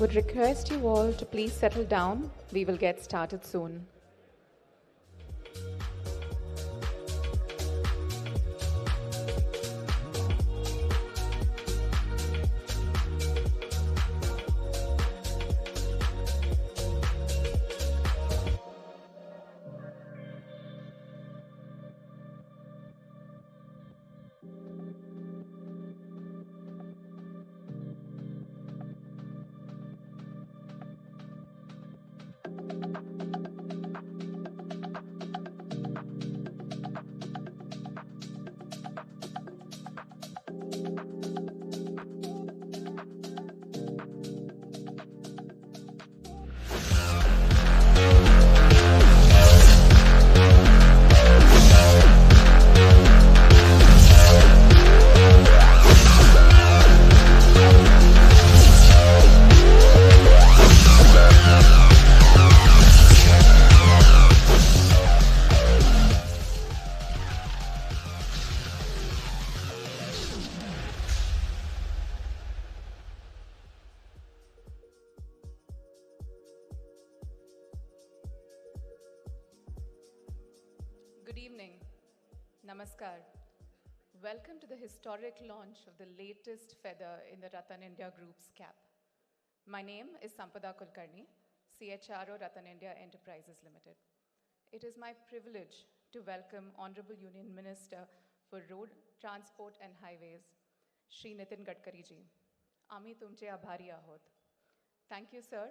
Would request you all to please settle down. We will get started soon. Good evening. Namaskar. Welcome to the historic launch of the latest feather in the Ratan India Group's cap. My name is Sampada Kulkarni, CHRO Ratan India Enterprises Limited. It is my privilege to welcome Honorable Union Minister for Road, Transport and Highways, Shri Nitin Gadkari ji. Ami tumche abhari ahot. Thank you, sir.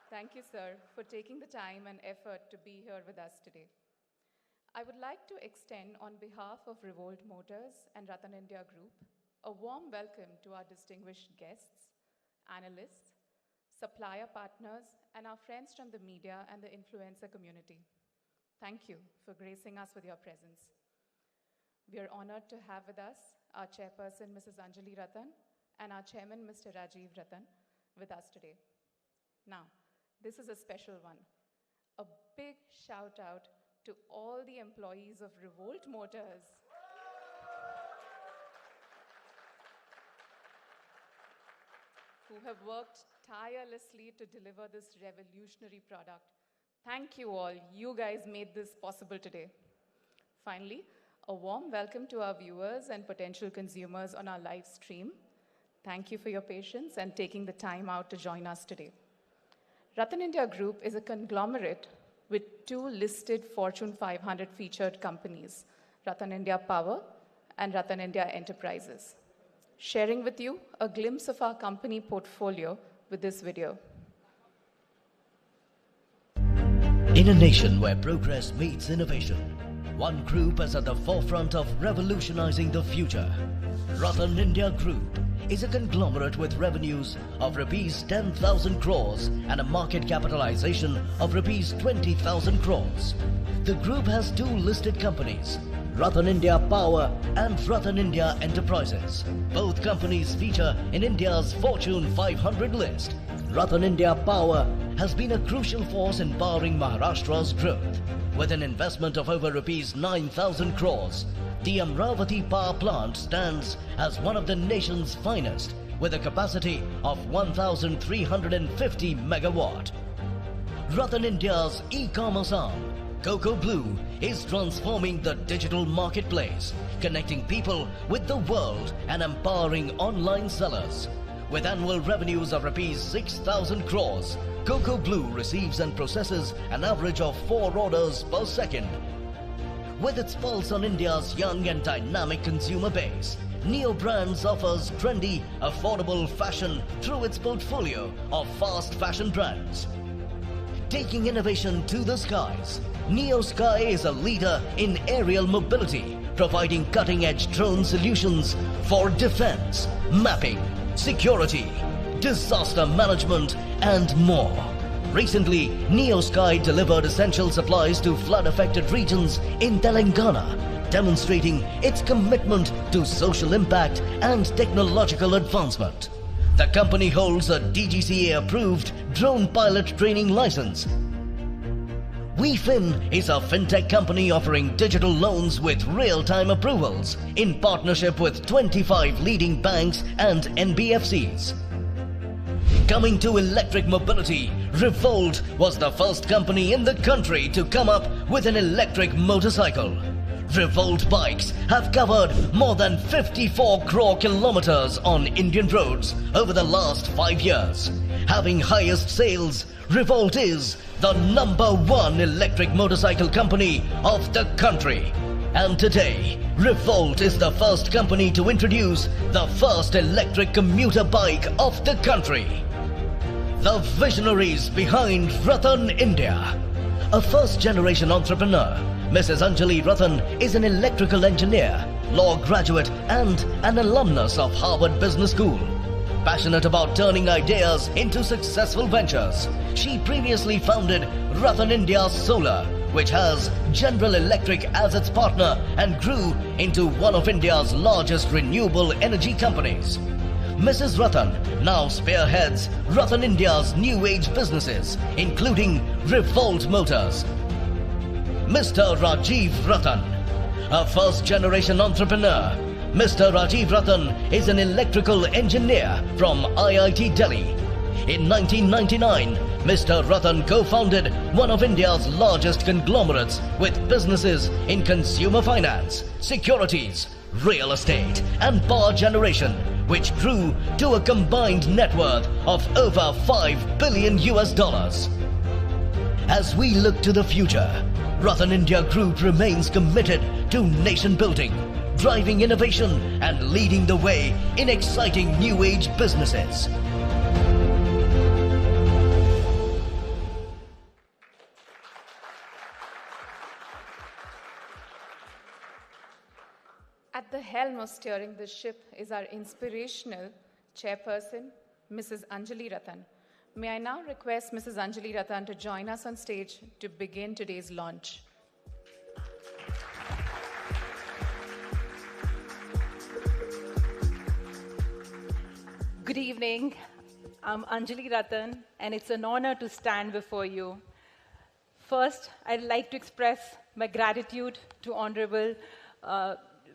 Thank you, sir, for taking the time and effort to be here with us today. I would like to extend, on behalf of Revolt Motors and Ratan India Group, a warm welcome to our distinguished guests, analysts, supplier partners, and our friends from the media and the influencer community. Thank you for gracing us with your presence. We are honored to have with us our chairperson, Mrs. Anjali Ratan, and our chairman, Mr. Rajiv Ratan, with us today. Now, this is a special one. A big shout out to all the employees of Revolt Motors. Who have worked tirelessly to deliver this revolutionary product. Thank you all. You guys made this possible today. Finally, a warm welcome to our viewers and potential consumers on our live stream. Thank you for your patience and taking the time out to join us today. Ratan India Group is a conglomerate with two listed Fortune 500 featured companies, Ratan India Power and Ratan India Enterprises. Sharing with you a glimpse of our company portfolio with this video. In a nation where progress meets innovation, one group is at the forefront of revolutionizing the future. Ratan India Group is a conglomerate with revenues of rupees 10,000 crores and a market capitalization of rupees 20,000 crores. The group has two listed companies, Ratan India Power and Ratan India Enterprises. Both companies feature in India's Fortune 500 list. Ratan India Power has been a crucial force in powering Maharashtra's growth. With an investment of over rupees 9,000 crores, the Amravati power plant stands as one of the nation's finest, with a capacity of 1,350 megawatt. Ratan India's e-commerce arm, Coco Blue, is transforming the digital marketplace, connecting people with the world and empowering online sellers. With annual revenues of rupees 6,000 crores, Coco Blue receives and processes an average of 4 orders per second. With its pulse on India's young and dynamic consumer base, Neo Brands offers trendy, affordable fashion through its portfolio of fast fashion brands. Taking innovation to the skies, Neo Sky is a leader in aerial mobility, providing cutting-edge drone solutions for defense, mapping, security, disaster management, and more. Recently, Neo Sky delivered essential supplies to flood-affected regions in Telangana, demonstrating its commitment to social impact and technological advancement. The company holds a DGCA-approved drone pilot training license. WeFin is a fintech company offering digital loans with real-time approvals in partnership with 25 leading banks and NBFCs. Coming to electric mobility, Revolt was the first company in the country to come up with an electric motorcycle. Revolt bikes have covered more than 54 crore kilometers on Indian roads over the last 5 years. Having highest sales, Revolt is the #1 electric motorcycle company of the country. And today, Revolt is the first company to introduce the first electric commuter bike of the country. The visionaries behind Ratan India. A first-generation entrepreneur, Mrs. Anjali Ratan is an electrical engineer, law graduate and an alumnus of Harvard Business School. Passionate about turning ideas into successful ventures, she previously founded Ratan India Solar, which has General Electric as its partner and grew into one of India's largest renewable energy companies. Mrs. Ratan now spearheads Ratan India's new age businesses, including Revolt Motors. Mr. Rajiv Ratan, a first-generation entrepreneur. Mr. Rajiv Ratan is an electrical engineer from IIT Delhi. In 1999, Mr. Ratan co-founded one of India's largest conglomerates with businesses in consumer finance, securities, real estate and power generation, which grew to a combined net worth of over $5 billion. As we look to the future, Ratan India Group remains committed to nation building, driving innovation and leading the way in exciting new age businesses. At the helm of steering this ship is our inspirational chairperson, Mrs. Anjali Ratan. May I now request Mrs. Anjali Ratan to join us on stage to begin today's launch. Good evening. I'm Anjali Ratan, and it's an honor to stand before you. First, I'd like to express my gratitude to Honorable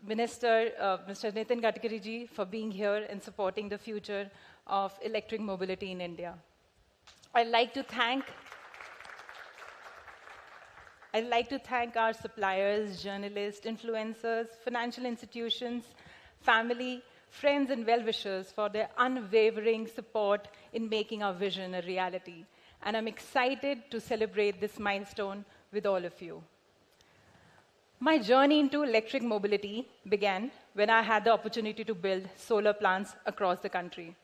Minister, Mr. Nitin Gadkari ji, for being here and supporting the future of electric mobility in India. I'd like to thank our suppliers, journalists, influencers, financial institutions, family, friends, and well-wishers for their unwavering support in making our vision a reality. And I'm excited to celebrate this milestone with all of you. My journey into electric mobility began when I had the opportunity to build solar plants across the country.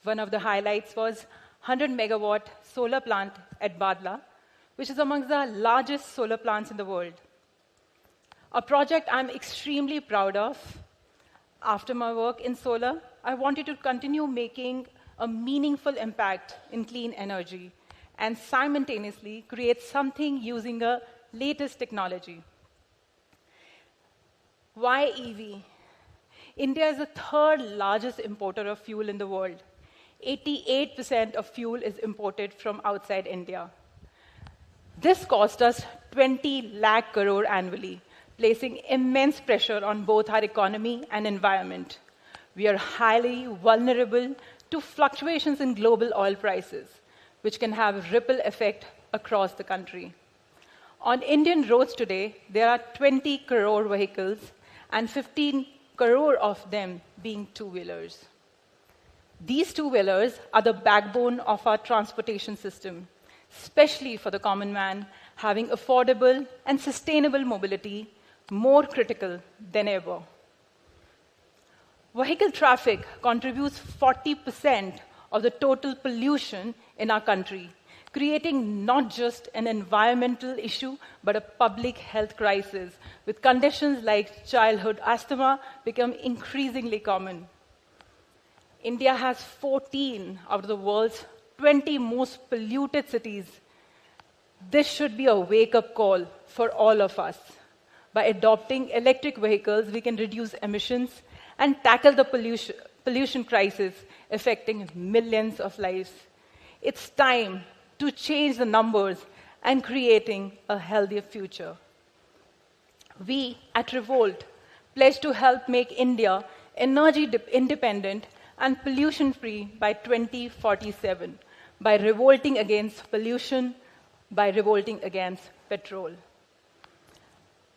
One of the highlights was 100 megawatt solar plant at Badla, which is amongst the largest solar plants in the world. A project I'm extremely proud of. After my work in solar, I wanted to continue making a meaningful impact in clean energy and simultaneously create something using a latest technology. Why EV? India is the third largest importer of fuel in the world. 88% of fuel is imported from outside India. This cost us 20 lakh crore annually, placing immense pressure on both our economy and environment. We are highly vulnerable to fluctuations in global oil prices, which can have a ripple effect across the country. On Indian roads today, there are 20 crore vehicles and 15 crore of them being two-wheelers. These two-wheelers are the backbone of our transportation system, especially for the common man, having affordable and sustainable mobility more critical than ever. Vehicle traffic contributes 40% of the total pollution in our country, creating not just an environmental issue, but a public health crisis, with conditions like childhood asthma become increasingly common. India has 14 out of the world's 20 most polluted cities. This should be a wake-up call for all of us. By adopting electric vehicles, we can reduce emissions and tackle the pollution crisis affecting millions of lives. It's time to change the numbers and creating a healthier future. We at Revolt pledge to help make India energy independent and pollution-free by 2047 by revolting against pollution, by revolting against petrol.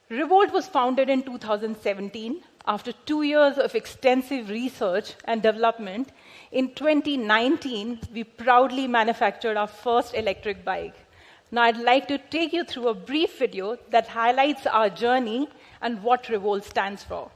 Revolt was founded in 2017. After 2 years of extensive research and development, in 2019, we proudly manufactured our first electric bike. Now, I'd like to take you through a brief video that highlights our journey and what Revolt stands for.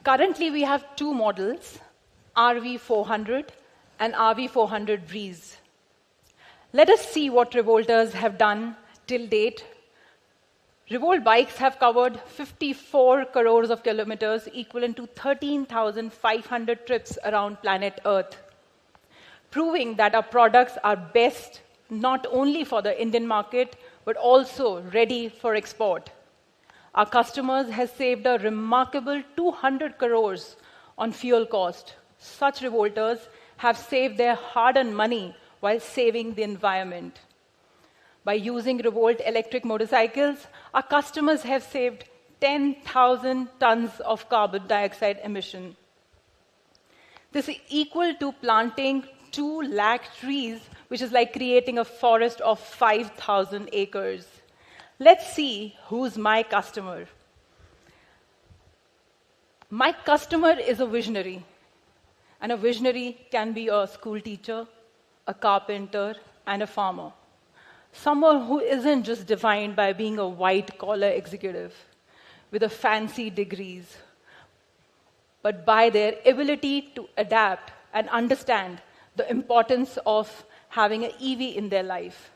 Currently, we have two models, RV400 and RV400 Breeze. Let us see what Revolters have done till date. Revolt bikes have covered 54 crores of kilometers, equivalent to 13,500 trips around planet Earth, proving that our products are best not only for the Indian market, but also ready for export. Our customers have saved a remarkable 200 crores on fuel cost. Such Revolters have saved their hard-earned money while saving the environment. By using Revolt electric motorcycles, our customers have saved 10,000 tons of carbon dioxide emission. This is equal to planting 2 lakh trees, which is like creating a forest of 5,000 acres. Let's see who's my customer. My customer is a visionary. And a visionary can be a school teacher, a carpenter, and a farmer. Someone who isn't just defined by being a white-collar executive with a fancy degrees, but by their ability to adapt and understand the importance of having an EV in their life.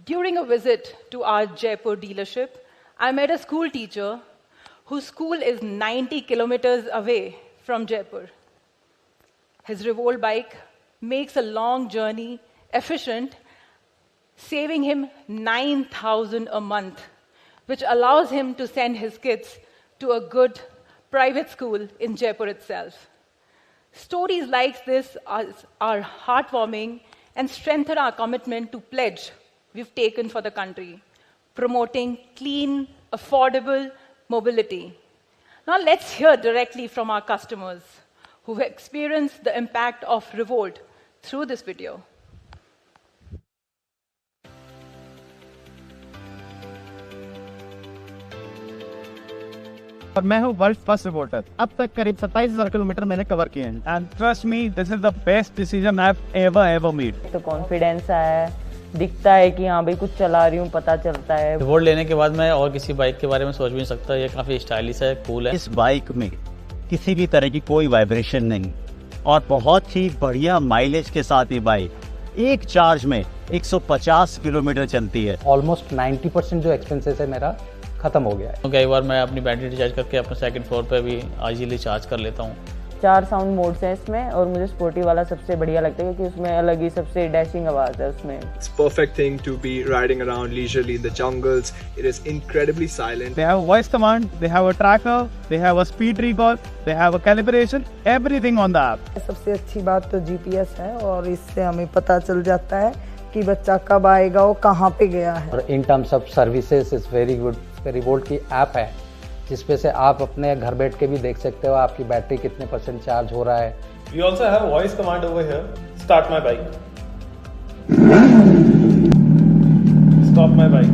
During a visit to our Jaipur dealership, I met a school teacher whose school is 90 kilometers away from Jaipur. His Revolt bike makes a long journey efficient, saving him 9,000 a month, which allows him to send his kids to a good private school in Jaipur itself. Stories like this are heartwarming and strengthen our commitment to pledge we've taken for the country, promoting clean, affordable mobility. Now let's hear directly from our customers who have experienced the impact of Revolt through this video. और मैं हूँ world first रिवोल्टर। अब तक करीब 27,000 kilometre मैंने cover किए हैं। And trust me, this is the best decision I have ever made. तो कॉन्फिडेंस आया, दिखता है कि हाँ भाई कुछ चला रही हूँ, पता चलता है। रिवोल्ट लेने के बाद मैं और किसी बाइक के बारे में सोच भी नहीं सकता। ये काफी स्टाइलिश है, कूल है। इस बाइक में किसी भी तरह की कोई वाइब्रेशन नहीं और बहुत ही बढ़िया माइलेज के साथ ये बाइक एक चार्ज में 150 किलोमीटर चलती है। ऑलमोस्ट 90% जो एक्सपेंसेस है मेरा ख़त्म हो गया है। तो कई बार मैं अपनी बैटरी रिचार्ज करके अपने सेकंड फ्लोर पे भी इजीली चार्ज कर लेता हूँ। 4 साउंड मोड्स हैं इसमें और मुझे स्पोर्टी वाला सबसे बढ़िया लगता है क्योंकि उसमें अलग ही सबसे डैशिंग आवाज़ है उसमें। It's perfect thing to be riding around leisurely in the jungles. It is incredibly silent. They have a voice command, they have a tracker, they have a speed recall, they have a calibration, everything on the app. सबसे अच्छी बात तो GPS है और इससे हमें पता चल जाता है कि बच्चा कब आएगा और कहाँ पे गया है। और in terms of services is very good. Revolt की ऐप है जिसपे से आप अपने घर बैठ के भी देख सकते हो आपकी बैटरी कितने % चार्ज हो रहा है। We also have a voice command over here. Start my bike. Stop my bike.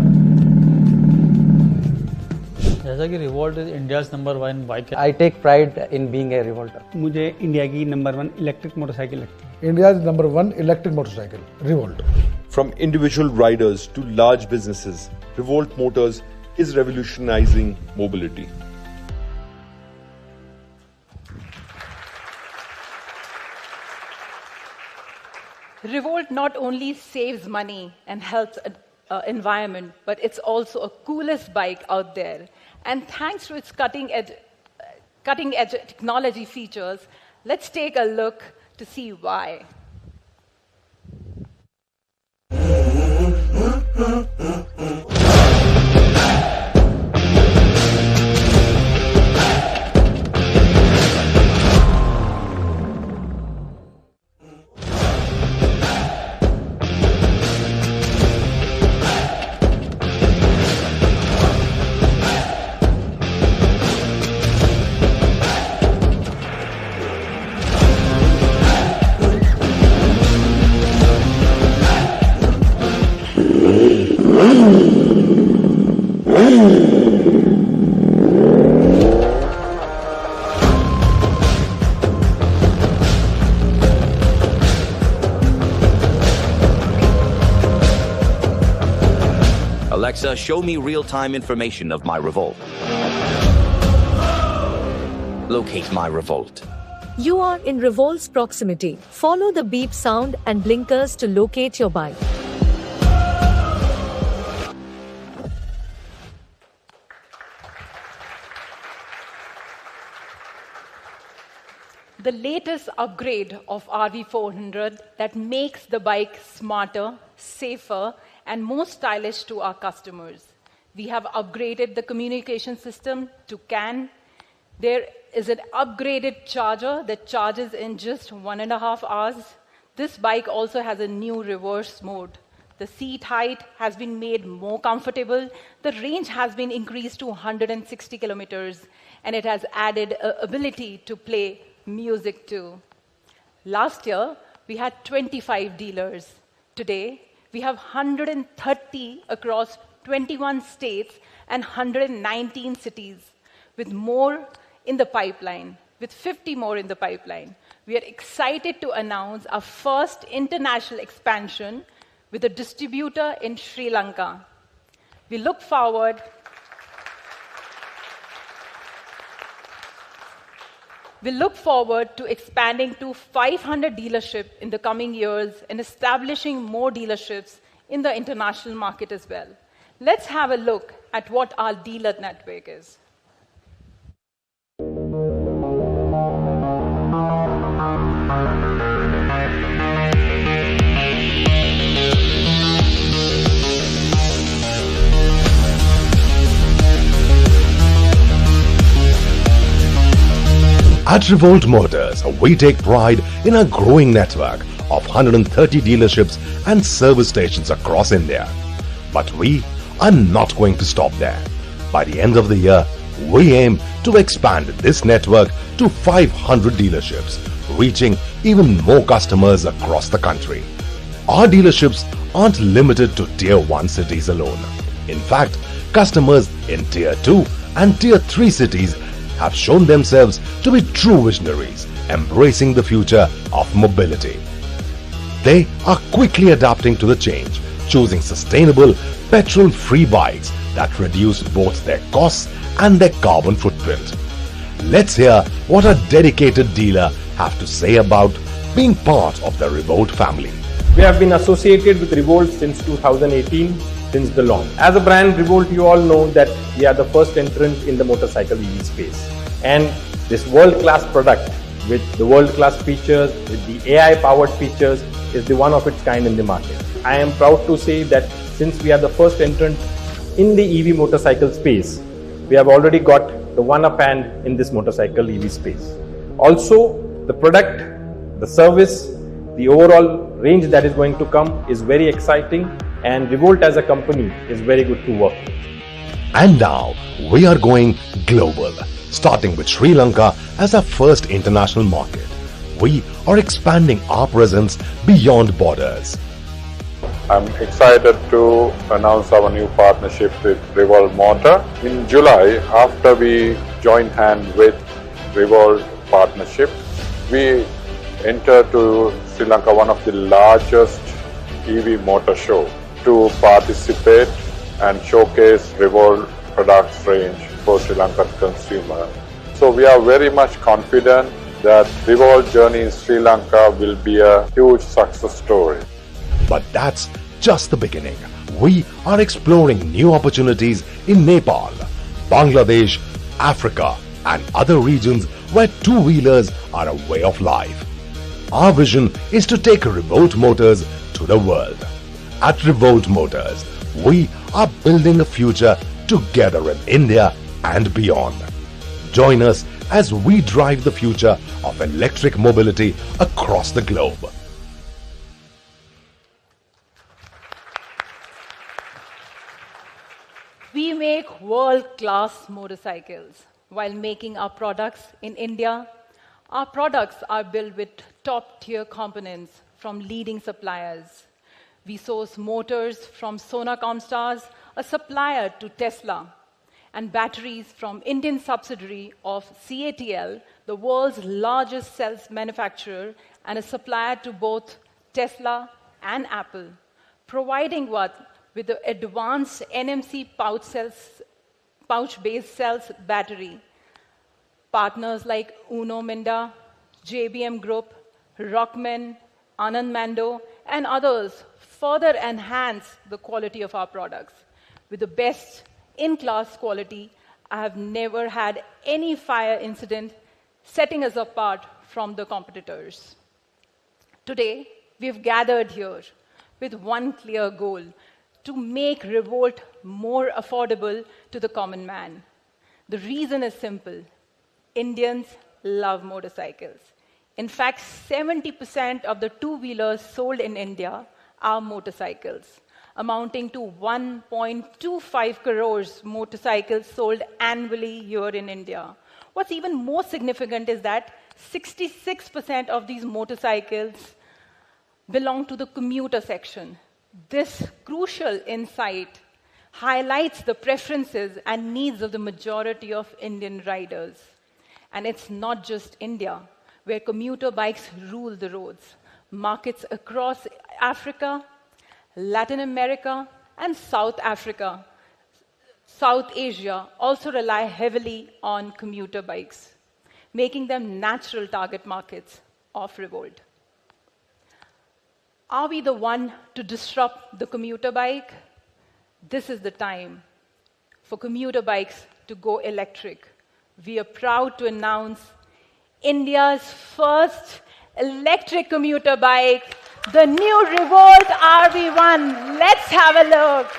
जैसा कि रिवोल्ट इंडियाज नंबर 1 बाइक है। I take pride in being a revolter. मुझे इंडिया की नंबर 1 इलेक्ट्रिक मोटरसाइकिल लगती है। India's number 1 electric motorcycle, Revolt. From individual riders to large businesses, Revolt Motors is revolutionizing mobility. Revolt not only saves money and helps environment, but it's also a coolest bike out there. And thanks to its cutting edge technology features, let's take a look to see why. Alexa, show me real-time information of my Revolt. Locate my Revolt. You are in Revolt's proximity. Follow the beep sound and blinkers to locate your bike. The latest upgrade of RV400 that makes the bike smarter, safer, and more stylish to our customers. We have upgraded the communication system to CAN. There is an upgraded charger that charges in just 1.5 hours. This bike also has a new reverse mode. The seat height has been made more comfortable. The range has been increased to 160 kilometers, and it has added ability to play music too. Last year, we had 25 dealers. Today, we have 130 across 21 states and 119 cities, with more in the pipeline, with 50 more in the pipeline. We are excited to announce our first international expansion with a distributor in Sri Lanka. We look forward to expanding to 500 dealerships in the coming years and establishing more dealerships in the international market as well. Let's have a look at what our dealer network is. At Revolt Motors, we take pride in a growing network of 130 dealerships and service stations across India. But we are not going to stop there. By the end of the year, we aim to expand this network to 500 dealerships, reaching even more customers across the country. Our dealerships aren't limited to Tier 1 cities alone. In fact, customers in Tier 2 and Tier 3 cities have shown themselves to be true visionaries, embracing the future of mobility. They are quickly adapting to the change, choosing sustainable, petrol-free bikes that reduce both their costs and their carbon footprint. Let's hear what a dedicated dealer have to say about being part of the Revolt family. We have been associated with Revolt since 2018. since the launch. As a brand, Revolt, you all know that we are the first entrant in the motorcycle EV space. And this world-class product with the world-class features, with the AI-powered features, is the one of its kind in the market. I am proud to say that since we are the first entrant in the EV motorcycle space, we have already got the one-up hand in this motorcycle EV space. Also, the product, the service, the overall range that is going to come is very exciting, and Revolt as a company is very good to work with. And now we are going global, starting with Sri Lanka as our first international market. We are expanding our presence beyond borders. I'm excited to announce our new partnership with Revolt Motor. In July, after we joined hand with Revolt partnership, we entered to Sri Lanka, one of the largest EV motor show, to participate and showcase Revolt products range for Sri Lankan consumer. So we are very much confident that Revolt journey in Sri Lanka will be a huge success story. But that's just the beginning. We are exploring new opportunities in Nepal, Bangladesh, Africa, and other regions where two-wheelers are a way of life. Our vision is to take Revolt Motors to the world. At Revolt Motors, we are building a future together in India and beyond. Join us as we drive the future of electric mobility across the globe. We make world-class motorcycles while making our products in India. Our products are built with top-tier components from leading suppliers. We source motors from Sona Comstars, a supplier to Tesla, and batteries from Indian subsidiary of CATL, the world's largest cells manufacturer and a supplier to both Tesla and Apple, providing what? With the advanced NMC pouch-based cells battery. Partners like Uno Minda, JBM Group, Rockman, Anand Mando, and others further enhance the quality of our products. With the best in-class quality, I have never had any fire incident setting us apart from the competitors. Today, we've gathered here with one clear goal: to make Revolt more affordable to the common man. The reason is simple. Indians love motorcycles. In fact, 70% of the two-wheelers sold in India are motorcycles, amounting to 1.25 crores motorcycles sold annually here in India. What's even more significant is that 66% of these motorcycles belong to the commuter section. This crucial insight highlights the preferences and needs of the majority of Indian riders. And it's not just India, where commuter bikes rule the roads. Markets across Africa, Latin America, and South Asia also rely heavily on commuter bikes, making them natural target markets of Revolt. Are we the one to disrupt the commuter bike? This is the time for commuter bikes to go electric. We are proud to announce India's first electric commuter bike, the new Revolt RV1. Let's have a look.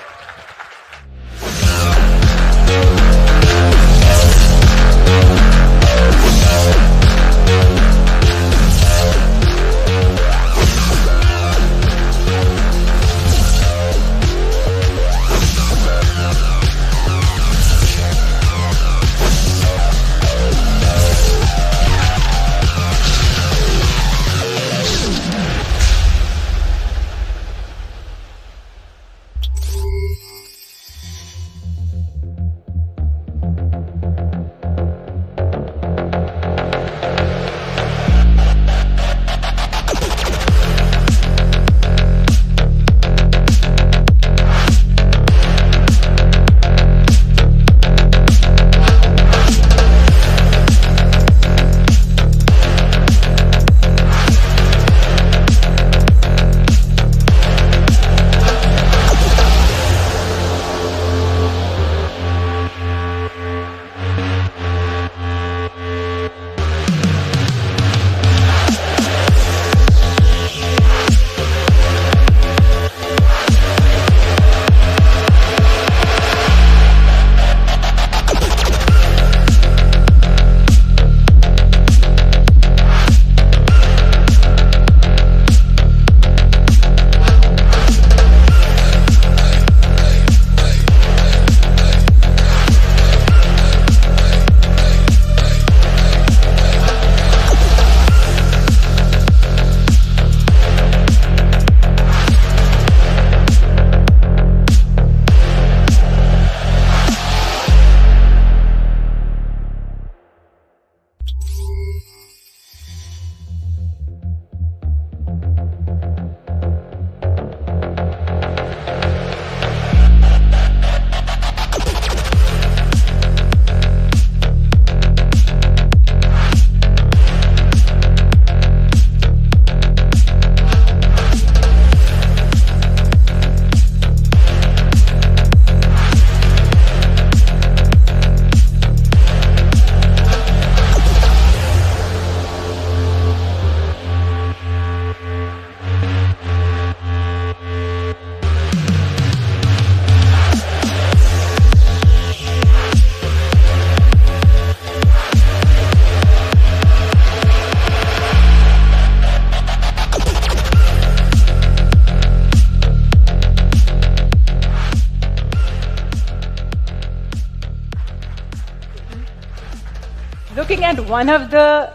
Looking at one of the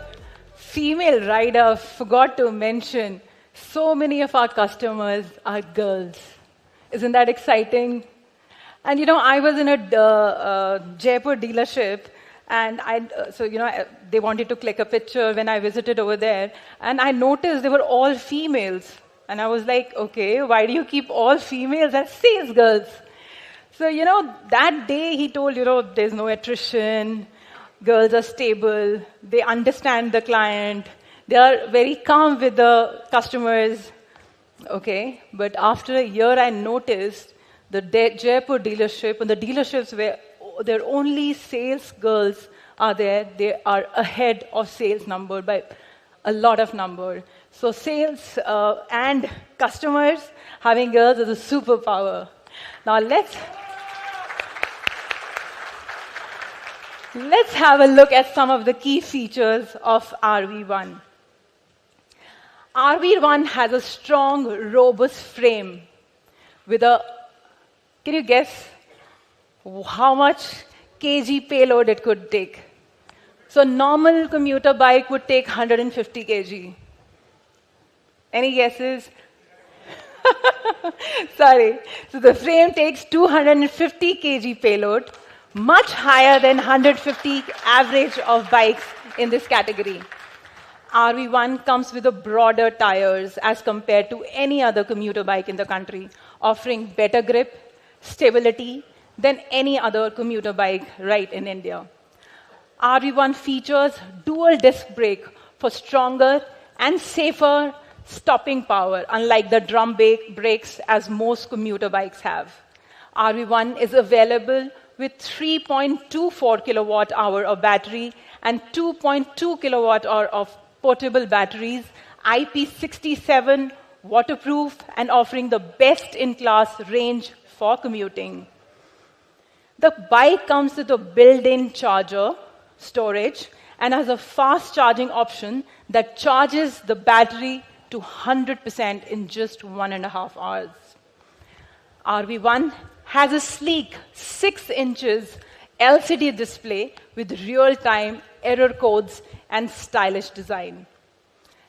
female riders, forgot to mention, so many of our customers are girls. Isn't that exciting? And you know, I was in a Jaipur dealership, and they wanted to click a picture when I visited over there, and I noticed they were all females. And I was like, okay, why do you keep all females as sales girls? So, you know, that day he told, you know, there's no attrition, girls are stable, they understand the client, they are very calm with the customers. Okay, but after a year I noticed the Jaipur dealership, and the dealerships where there only sales girls are there, they are ahead of sales number by a lot of number. So sales and customers having girls is a superpower. Now let's have a look at some of the key features of RV1. RV1 has a strong, robust frame with a, can you guess how much kg payload it could take? So normal commuter bike would take 150 kg. Any guesses? Sorry. So the frame takes 250 kg payload, much higher than 150 average of bikes in this category. RV1 comes with a broader tires as compared to any other commuter bike in the country, offering better grip, stability than any other commuter bike right in India. RV1 features dual disc brake for stronger and safer stopping power, unlike the drum brakes as most commuter bikes have. RV1 is available with 3.24 kilowatt hour of battery and 2.2 kilowatt hour of portable batteries, IP67, waterproof, and offering the best-in-class range for commuting. The bike comes with a built-in charger, storage, and has a fast charging option that charges the battery to 100% in just 1.5 hours. RV1 has a sleek 6 inches LCD display with real-time error codes and stylish design.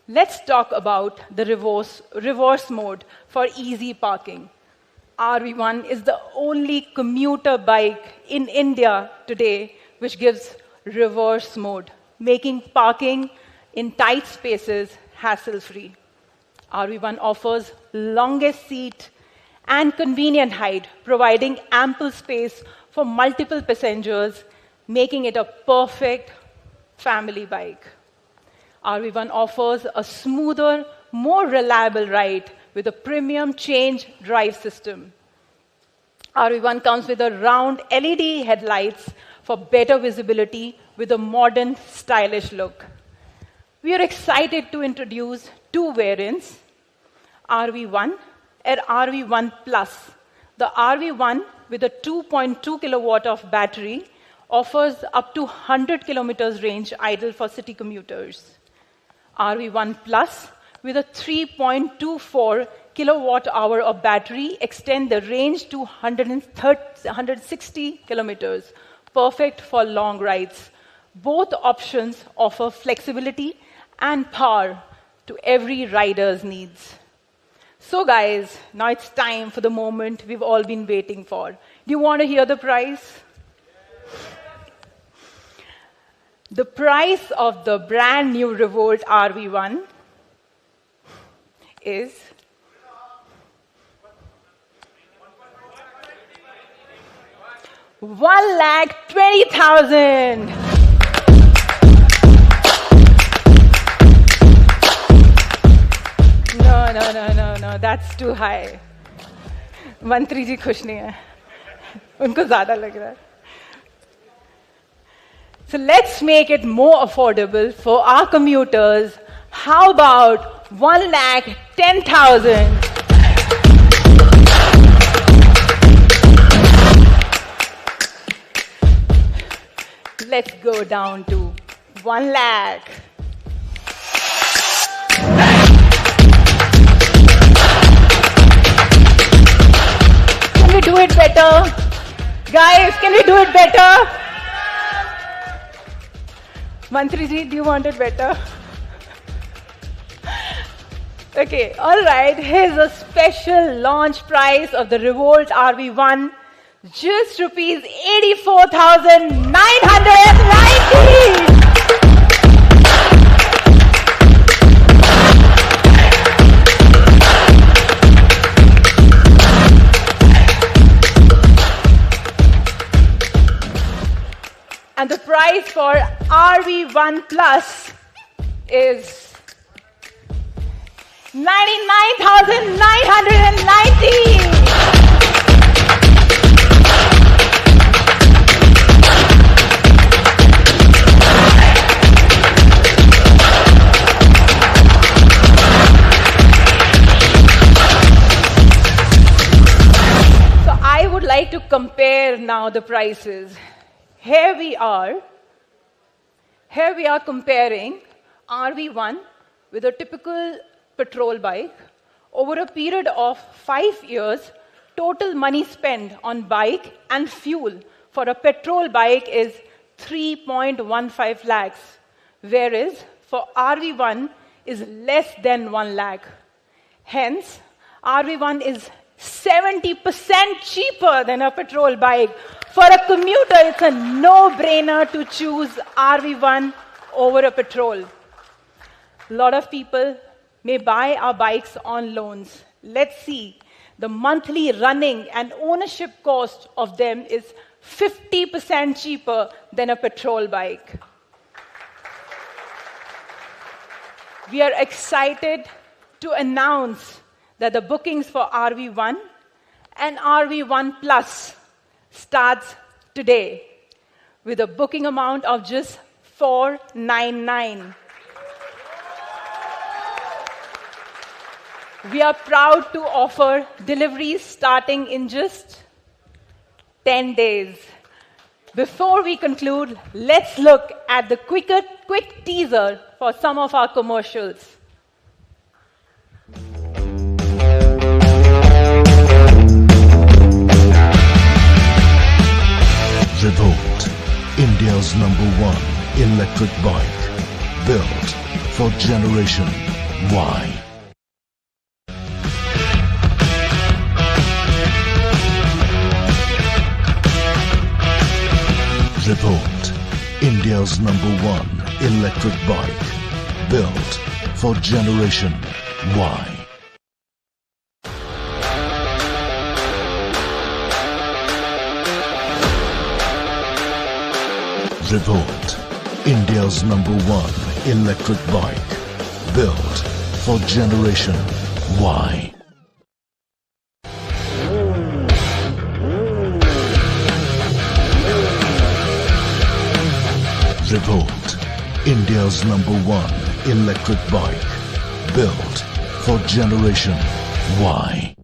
Let's talk about the reverse mode for easy parking. RV1 is the only commuter bike in India today which gives reverse mode, making parking in tight spaces hassle-free. RV1 offers longest seat and convenient height, providing ample space for multiple passengers, making it a perfect family bike. RV1 offers a smoother, more reliable ride with a premium change drive system. RV1 comes with a round LED headlights for better visibility with a modern, stylish look. We are excited to introduce 2 variants, RV1 and RV1 Plus. The RV1 with a 2.2 kilowatt of battery offers up to 100 kilometers range idle for city commuters. RV1 Plus with a 3.24 kilowatt hour of battery extend the range to 160 kilometers, perfect for long rides. Both options offer flexibility and power to every rider's needs. So guys, now it's time for the moment we've all been waiting for. Do you want to hear the price? The price of the brand new Revolt RV1 is $1,20,000. No, that's too high. मंत्री जी खुश नहीं है, उनको ज़्यादा लग रहा है. So let's make it more affordable for our commuters. How about $1,10,000? Let's go down to 1 lakh. Can we do it better? Guys, can we do it better? Mantriji, do you want it better? Okay, all right. Here's a special launch price of the Revolt RV1. Just rupees 84,990. And the price for RV1 Plus is 99,990. So I would like to compare now the prices. Here we are comparing RV1 with a typical petrol bike. Over a period of 5 years, total money spent on bike and fuel for a petrol bike is 3.15 lakhs, whereas for RV1 is less than 1 lakh. Hence, RV1 is 70% cheaper than a petrol bike. For a commuter, it's a no-brainer to choose RV1 over a petrol. A lot of people may buy our bikes on loans. Let's see. The monthly running and ownership cost of them is 50% cheaper than a petrol bike. We are excited to announce that the bookings for RV1 and RV1 Plus starts today with a booking amount of just $499. We are proud to offer deliveries starting in just 10 days. Before we conclude, let's look at the quick teaser for some of our commercials. Revolt, India's #1 electric bike, built for Generation Y. Revolt, India's #1 electric bike, built for Generation Y. Revolt, India's #1 electric bike, built for Generation Y. Revolt, India's #1 electric bike, built for Generation Y.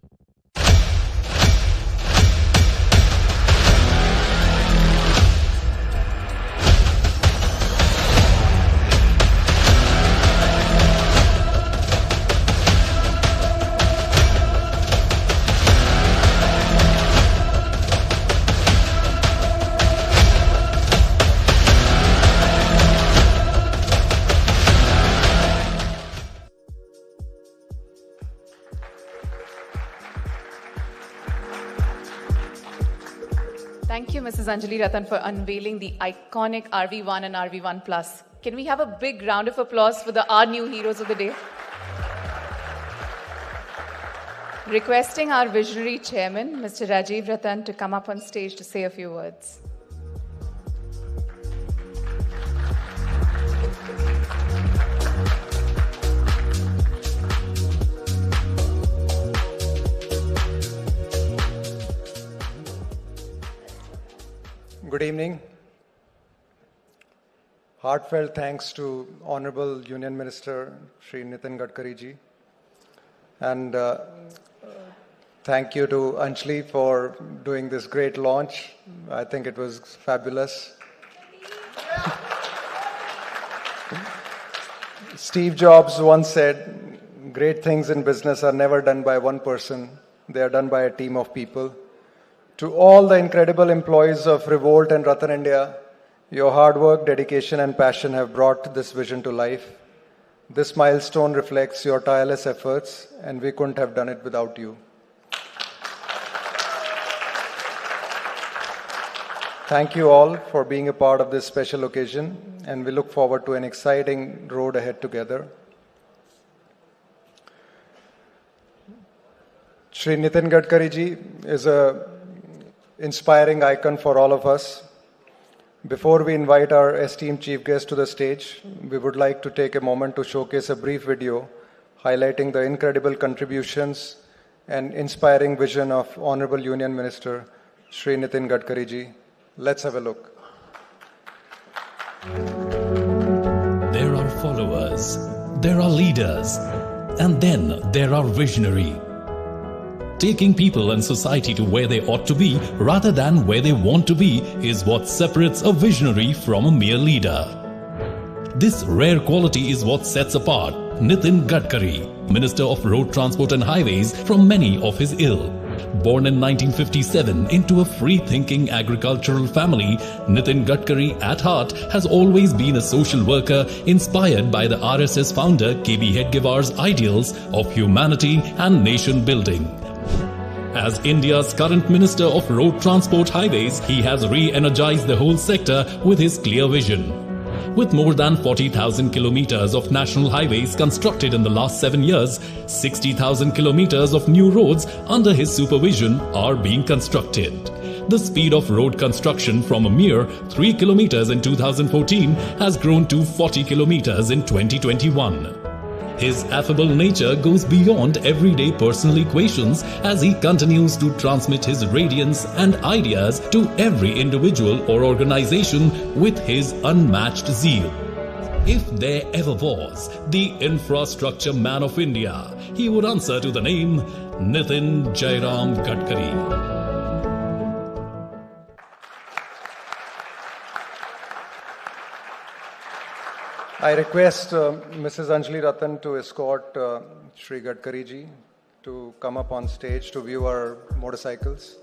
Thank you, Mrs. Anjali Ratan, for unveiling the iconic RV1 and RV1 Plus. Can we have a big round of applause for our new heroes of the day? Requesting our visionary chairman, Mr. Rajiv Ratan, to come up on stage to say a few words. Good evening. Heartfelt thanks to Honorable Union Minister Shri Nitin Gadkari ji. And thank you to Anjali for doing this great launch. I think it was fabulous. Steve Jobs once said, great things in business are never done by one person. They are done by a team of people. To all the incredible employees of Revolt and Ratan India, Your hard work, dedication, and passion have brought this vision to life. This milestone reflects your tireless efforts, and we couldn't have done it without you. Thank you all for being a part of this special occasion, and we look forward to an exciting road ahead together. Shri Nitin Gadkari ji is an inspiring icon for all of us. Before we invite our esteemed chief guest to the stage, we would like to take a moment to showcase a brief video highlighting the incredible contributions and inspiring vision of Honorable Union Minister Shri Nitin Gadkari ji. Let's have a look. There are followers, there are leaders, and then there are visionary. Taking people and society to where they ought to be rather than where they want to be is what separates a visionary from a mere leader. This rare quality is what sets apart Nitin Gadkari, Minister of Road Transport and Highways, from many of his ilk. Born in 1957 into a free-thinking agricultural family, Nitin Gadkari at heart has always been a social worker inspired by the RSS founder KB Hedgewar's ideals of humanity and nation building. As India's current Minister of Road Transport Highways, he has re-energized the whole sector with his clear vision. With more than 40,000 kilometers of national highways constructed in the last 7 years, 60,000 kilometers of new roads under his supervision are being constructed. The speed of road construction from a mere 3 kilometers in 2014 has grown to 40 kilometers in 2021. His affable nature goes beyond everyday personal equations as he continues to transmit his radiance and ideas to every individual or organization with his unmatched zeal. If there ever was the infrastructure man of India, he would answer to the name Nitin Jairam Gadkari. I request Mrs. Anjali Ratan to escort Shri Gadkari ji to come up on stage to view our motorcycles.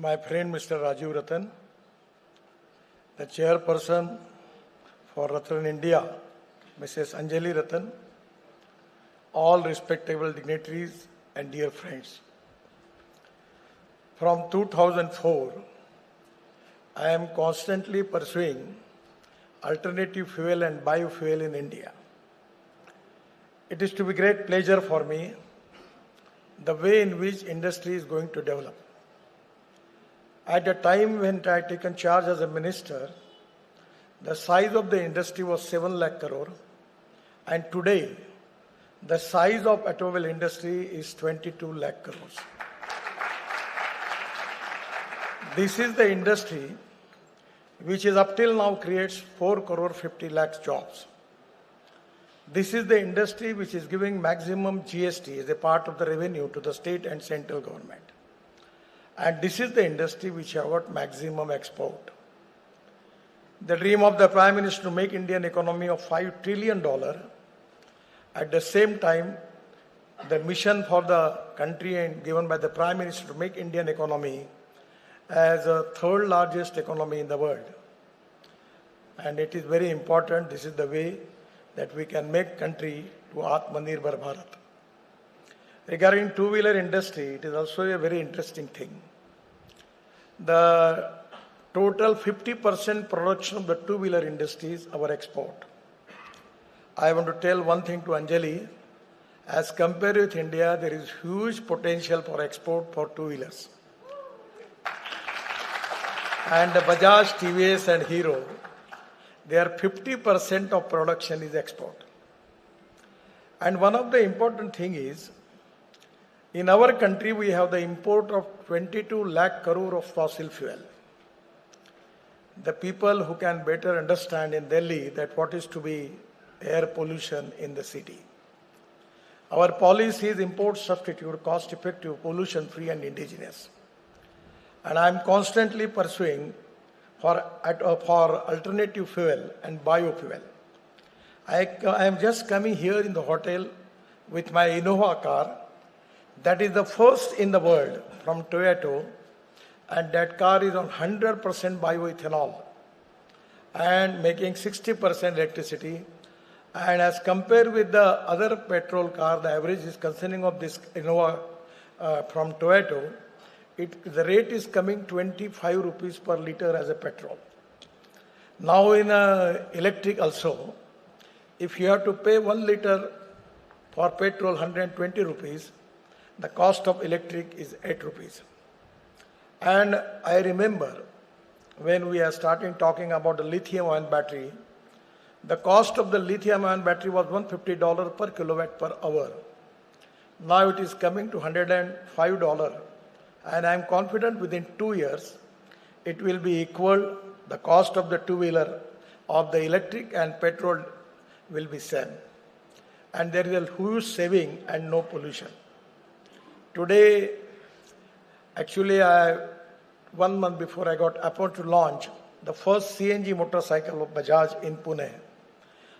My friend Mr. Rajiv Ratan, the chairperson for Ratan India, Mrs. Anjali Ratan, all respectable dignitaries and dear friends. From 2004, I am constantly pursuing alternative fuel and biofuel in India. it is to be great pleasure for me the way in which industry is going to develop. At the time when I had taken charge as a minister, the size of the industry was 7 lakh crore, and today the size of automobile industry is 22 lakh crores. This is the industry which is up till now creates 4 crore 50 lakhs jobs. This is the industry which is giving maximum GST as a part of the revenue to the state and central government. And this is the industry which have got maximum export. The dream of the Prime Minister to make Indian economy of $5 trillion, at the same time, the mission for the country and given by the Prime Minister to make Indian economy as a third largest economy in the world. And it is very important, this is the way that we can make country to Atmanirbhar Bharat. Regarding two-wheeler industry, it is also a very interesting thing. The total 50% production of the two-wheeler industry is our export. I want to tell one thing to Anjali. As compared with India, there is huge potential for export for two-wheelers. And Bajaj, TVS and Hero, their 50% of production is export. And one of the important thing is, in our country we have the import of 22 lakh crore of fossil fuel. The people who can better understand in Delhi that what is to be air pollution in the city. Our policy is import substitute, cost effective, pollution free and indigenous. And I am constantly pursuing for alternative fuel and biofuel. I am just coming here in the hotel with my Innova car. That is the first in the world from Toyota, and that car is on 100% bioethanol and making 60% electricity. And as compared with the other petrol car, the average is consuming of this Innova from Toyota, the rate is coming 25 rupees per liter as a petrol. Now in electric also, if you have to pay 1 liter for petrol 120 rupees, the cost of electric is 8 rupees. And I remember when we are starting talking about the lithium-ion battery, the cost of the lithium-ion battery was $150 per kilowatt per hour. Now it is coming to $105. And I am confident within 2 years, it will be equal, the cost of the two-wheeler of the electric and petrol will be same. And there is a huge saving and no pollution. Today, actually 1 month before I got appointed to launch the first CNG motorcycle of Bajaj in Pune.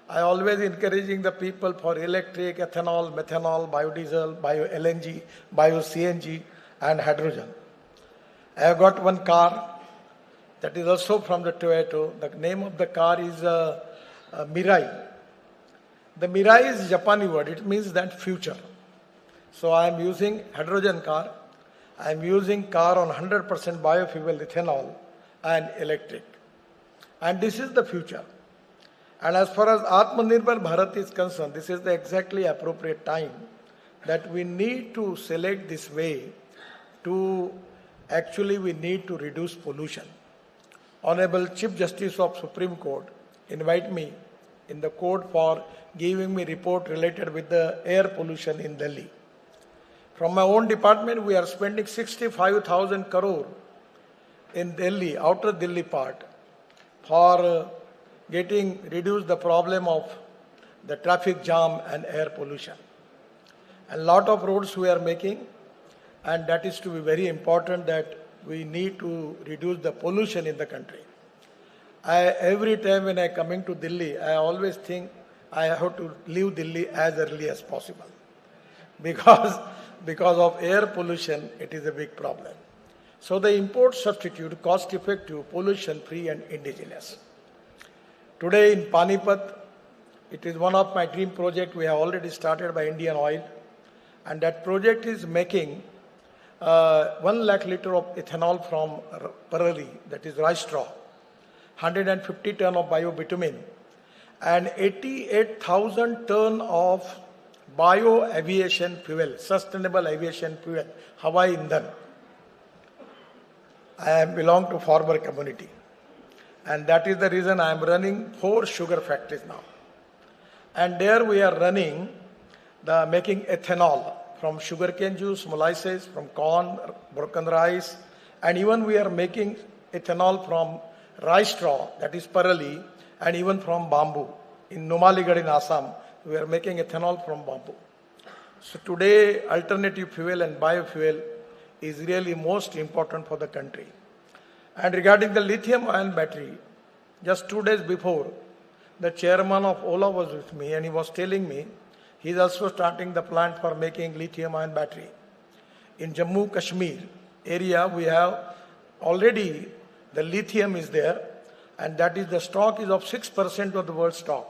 I always encouraging the people for electric, ethanol, methanol, biodiesel, bio-LNG, bio-CNG, and hydrogen. I have got one car that is also from the Toyota. The name of the car is Mirai. The Mirai is a Japanese word. It means that future. So I am using hydrogen car. I am using car on 100% biofuel, ethanol and electric. And this is the future. And as far as Atmanirbhar Bharat is concerned, this is the exactly appropriate time that we need to select this way to actually we need to reduce pollution. Honorable Chief Justice of Supreme Court invite me in the court for giving me report related with the air pollution in Delhi. From my own department, we are spending 65,000 crore in Delhi, outer Delhi part, for reduce the problem of the traffic jam and air pollution. A lot of roads we are making, and that is to be very important that we need to reduce the pollution in the country. Every time when I coming to Delhi, I always think I have to leave Delhi as early as possible. Because of air pollution, it is a big problem. So the import substitute, cost effective, pollution free and indigenous. Today in Panipat, it is one of my dream projects we have already started by Indian Oil, and that project is making 1 lakh liter of ethanol from Parali, that is rice straw, 150 ton of biobitumen, and 88,000 ton of bio aviation fuel, sustainable aviation fuel, Hawai Indhan. I belong to farmer community. And that is the reason I am running 4 sugar factories now. And there we are running making ethanol from sugarcane juice, molasses, from corn, broken rice, and even we are making ethanol from rice straw, that is parali, and even from bamboo. In Numaligarh in Assam, we are making ethanol from bamboo. So today, alternative fuel and biofuel is really most important for the country. And regarding the lithium-ion battery, just 2 days before, the chairman of Ola was with me and he was telling me he is also starting the plant for making lithium-ion battery. In Jammu Kashmir area, we have already the lithium is there, and that is the stock is of 6% of the world stock.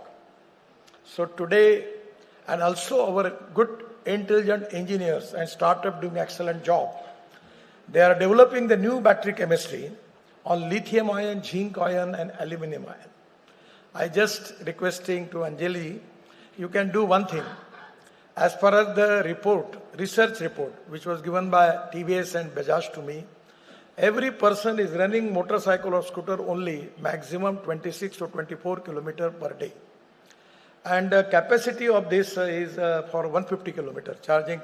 So today, and also our good intelligent engineers and startup doing excellent job. They are developing the new battery chemistry on lithium ion, zinc ion, and aluminum ion. I just requesting to Anjali, you can do one thing. As far as the research report, which was given by TVS and Bajaj to me, every person is running motorcycle or scooter only maximum 26 to 24 kilometers per day. And the capacity of this is for 150 kilometers, charging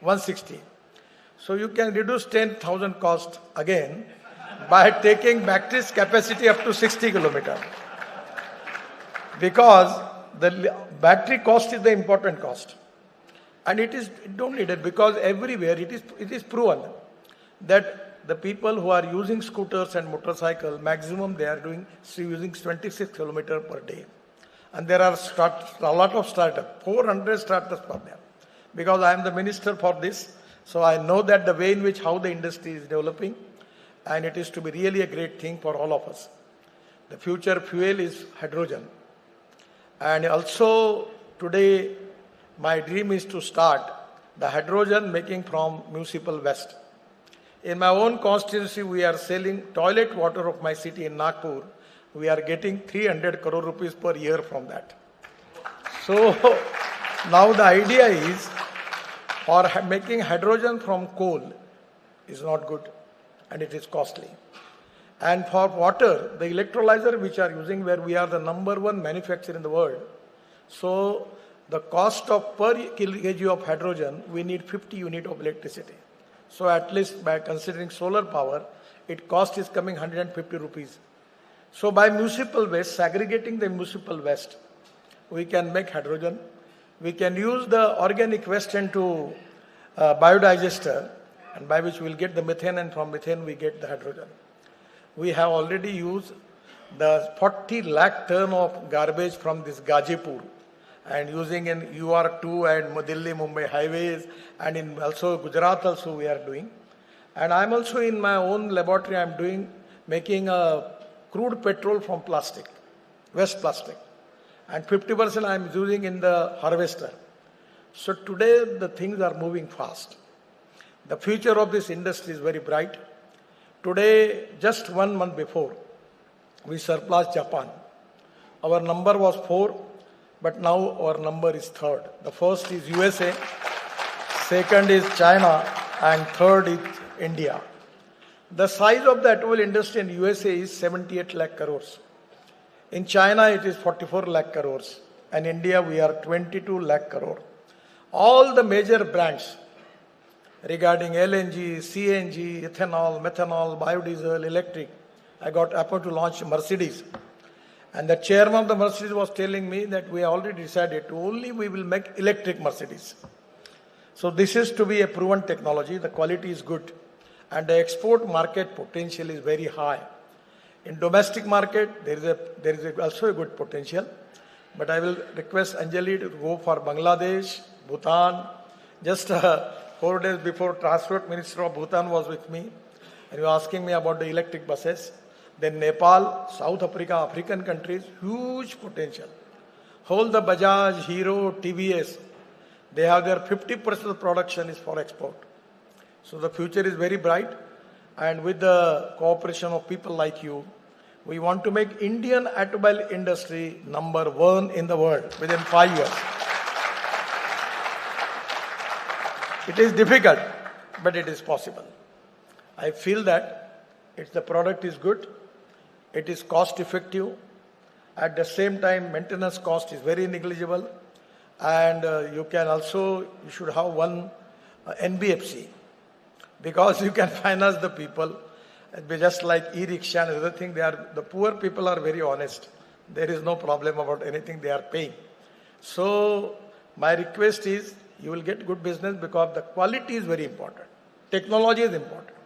160. So you can reduce 10,000 cost again by taking battery's capacity up to 60 kilometers. Because the battery cost is the important cost. And it don't need it because everywhere it is proven that the people who are using scooters and motorcycle, maximum they are using 26 kilometers per day. And there are a lot of startups, 400 startups for them. Because I am the minister for this, so I know that the way in which how the industry is developing, and it is to be really a great thing for all of us. The future fuel is hydrogen. And also today, my dream is to start the hydrogen making from municipal waste. In my own constituency, we are selling toilet water of my city in Nagpur. We are getting 300 crore rupees per year from that. So now the idea is for making hydrogen from coal is not good and it is costly. And for water, the electrolyzer which are using where we are the #1 manufacturer in the world. So the cost of per kg of hydrogen, we need 50 units of electricity. So at least by considering solar power, it cost is coming 150 rupees. So by municipal waste, segregating the municipal waste, we can make hydrogen. We can use the organic waste into biodigester, and by which we will get the methane, and from methane we get the hydrogen. We have already used the 40 lakh ton of garbage from this Gazipur and using in UR2 and Delhi Mumbai highways, and in also Gujarat also we are doing. And I'm also in my own laboratory, I'm making a crude petrol from plastic, waste plastic. And 50% I'm using in the harvester. So today the things are moving fast. The future of this industry is very bright. Today, just 1 month before, we surpassed Japan. Our number was 4, but now our number is 3rd. The first is USA, second is China, and third is India. The size of the automobile industry in USA is 78 lakh crores. In China, it is 44 lakh crores. And India, we are 22 lakh crore. All the major brands regarding LNG, CNG, ethanol, methanol, biodiesel, electric, I got appointed to launch Mercedes. And the chairman of the Mercedes was telling me that we already decided to only we will make electric Mercedes. So this is to be a proven technology. The quality is good. And the export market potential is very high. In domestic market, there is also a good potential. But I will request Anjali to go for Bangladesh, Bhutan. Just 4 days before, Transport Minister of Bhutan was with me. And he was asking me about the electric buses. Then Nepal, South Africa, African countries, huge potential. Whole the Bajaj, Hero, TVS, they have their 50% of the production is for export. So the future is very bright. And with the cooperation of people like you, we want to make Indian automobile industry #1 in the world within 5 years. It is difficult, but it is possible. I feel that the product is good, it is cost effective, at the same time maintenance cost is very negligible, and you should have one NBFC, because you can finance the people. Just like e-rickshaw and other thing, the poor people are very honest. There is no problem about anything they are paying. So my request is, you will get good business because the quality is very important. Technology is important.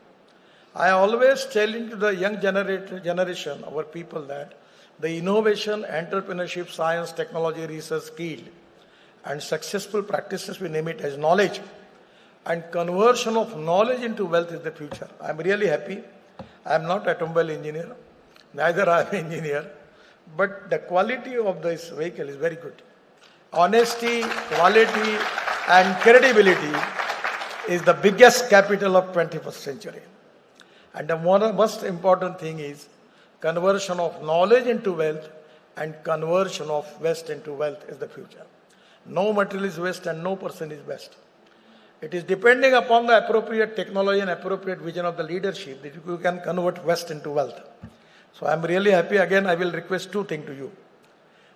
I always tell to the young generation, our people, that the innovation, entrepreneurship, science, technology, research, skill, and successful practices, we name it as knowledge, and conversion of knowledge into wealth is the future. I am really happy. I am not an automobile engineer, neither I am an engineer, but the quality of this vehicle is very good. Honesty, quality, and credibility is the biggest capital of 21st century. And the most important thing is conversion of knowledge into wealth and conversion of waste into wealth is the future. No material is waste and no person is waste. It is depending upon the appropriate technology and appropriate vision of the leadership that you can convert waste into wealth. So I am really happy. Again, I will request two things to you.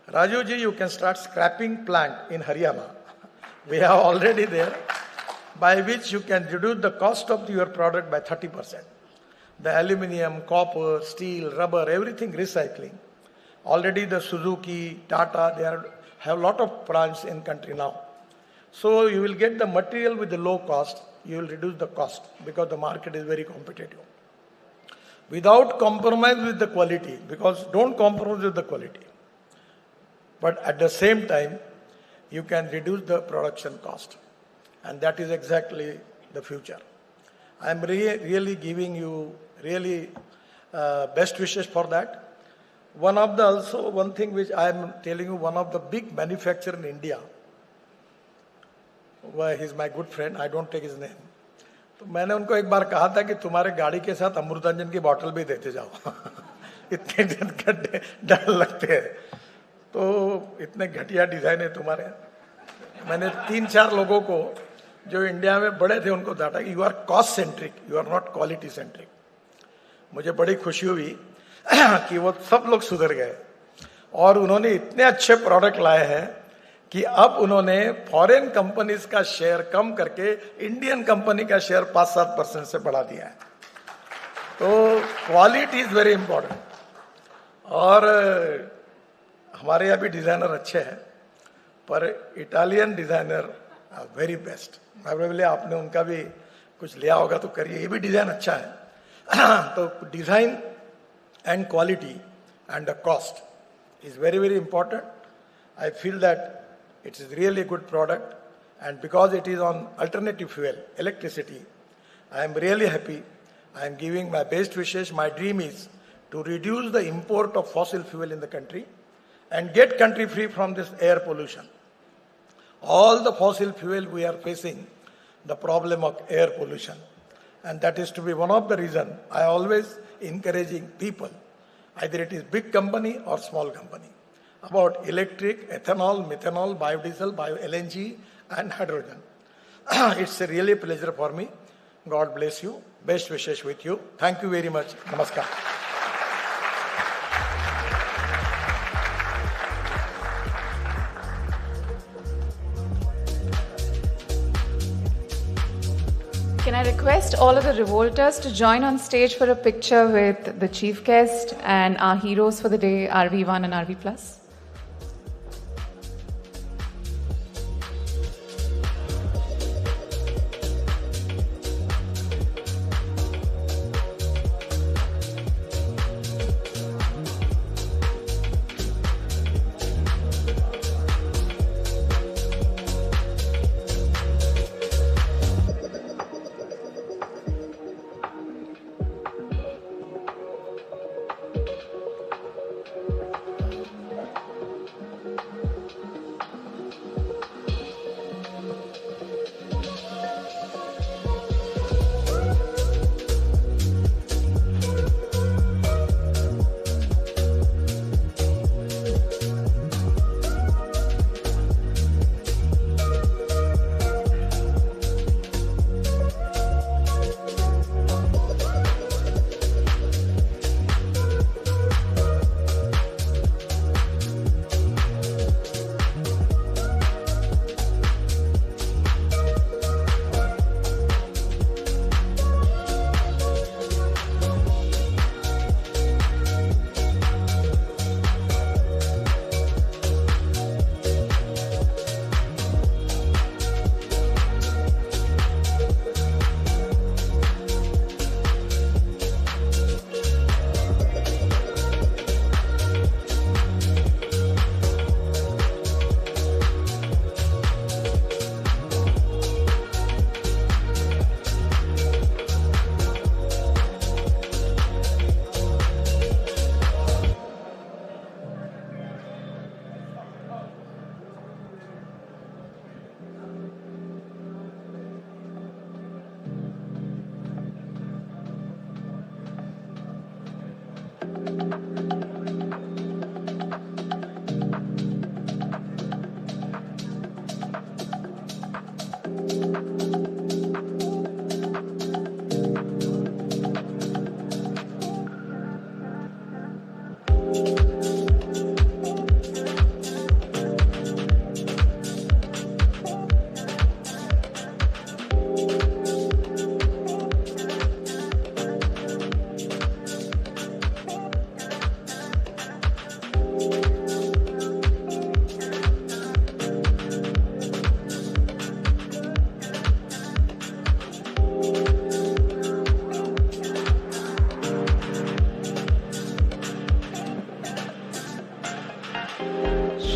Raju ji, you can start scrapping plant in Haryana. We are already there, by which you can reduce the cost of your product by 30%. The aluminium, copper, steel, rubber, everything recycling. Already the Suzuki, Tata, they have a lot of plants in country now. So you will get the material with the low cost, you will reduce the cost because the market is very competitive. Without compromise with the quality, because don't compromise with the quality. But at the same time, you can reduce the production cost. And that is exactly the future. I am really giving you best wishes for that. One thing which I am telling you, one of the big manufacturer in India, he's my good friend, I don't take his name. तो मैंने उनको एक बार कहा था कि तुम्हारे गाड़ी के साथ अमृतांजन की बोतल भी देते जाओ इतने गड्ढे डर लगते हैं तो इतने घटिया डिजाइन है तुम्हारे. मैंने 3-4 लोगों को जो इंडिया में बड़े थे उनको डांटा कि you are cost centric, you are not quality centric. मुझे बड़ी खुशी हुई कि वो सब लोग सुधर गए और उन्होंने इतने अच्छे प्रोडक्ट लाए हैं कि अब उन्होंने फॉरेन कंपनीज का शेयर कम करके इंडियन कंपनी का शेयर 5-7% से बढ़ा दिया है. तो क्वालिटी इज वेरी इंपॉर्टेंट. और हमारे यहाँ भी डिजाइनर अच्छे हैं, पर इटालियन डिजाइनर वेरी बेस्ट. मैं आपने उनका भी कुछ लिया होगा तो करिए, ये भी डिजाइन अच्छा है. तो design and quality and the cost is very, very important. I feel that it is really a good product, and because it is on alternative fuel, electricity, I am really happy. I am giving my best wishes. My dream is to reduce the import of fossil fuel in the country and get country free from this air pollution. All the fossil fuel we are facing the problem of air pollution, and that is to be one of the reasons I always encouraging people, either it is big company or small company, about electric, ethanol, methanol, biodiesel, bio-LNG and hydrogen. It's a really pleasure for me. God bless you. Best wishes with you. Thank you very much. Namaskar. Can I request all of the Revolters to join on stage for a picture with the chief guest and our heroes for the day, RV1 and RV+.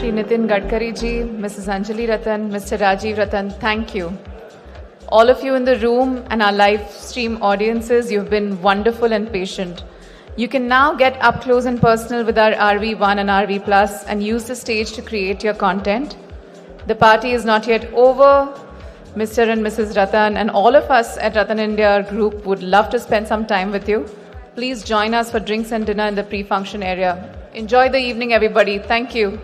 Shri Nitin Gadkari ji, Mrs. Anjali Ratan, Mr. Rajiv Ratan, thank you. All of you in the room and our live stream audiences, you've been wonderful and patient. You can now get up close and personal with our RV1 and RV Plus and use the stage to create your content. The party is not yet over. Mr. and Mrs. Ratan and all of us at Ratan India Group would love to spend some time with you. Please join us for drinks and dinner in the pre-function area. Enjoy the evening, everybody. Thank you.